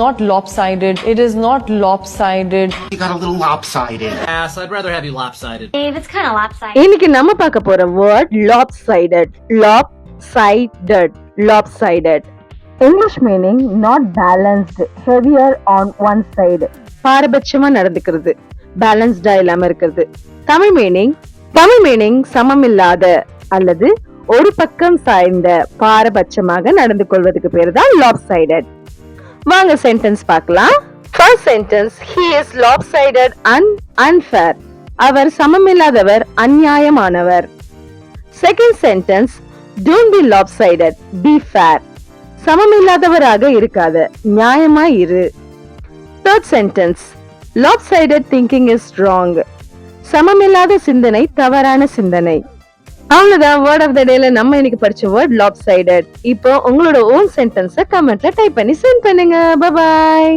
Not lopsided. It is not lopsided. You got a little lopsided. Ass, I'd rather have you lopsided. Dave, it's kind of lopsided. இன்னைக்கு நம்ம பார்க்க போற word lopsided. Lopsided. Lopsided. English meaning not balanced, heavier on one side. பாரபட்சமா நடந்துக்கிறது, பேலன்ஸ்டா இல்லாம இருக்கிறது. Tamil meaning சமமில்லாத அல்லது ஒரு பக்கம் சாய்ந்த, பாரபட்சமாக நடந்து கொள்வதற்கு பேரு தான் lopsided. வாங்க சென்டென்ஸ் பார்க்கலாம். First sentence, he is lopsided and unfair. அவர் சமமில்லாதவர், அநியாயமானவர். Second sentence, don't be lopsided, be fair. சமமில்லாதவராக இருக்காத, நியாயமா இரு. Third sentence, lopsided thinking is wrong. சமமில்லாத சிந்தனை தவறான சிந்தனை. அவ்வளவுதான் வேர்ட் ஆஃப் த டேல நம்ம இன்னைக்கு படிச்ச வேர்ட் lopsided. இப்போ உங்களோட ஓன் சென்டென்ஸை கமெண்ட்ல டைப் பண்ணி சென்ட் பண்ணுங்க. Bye bye.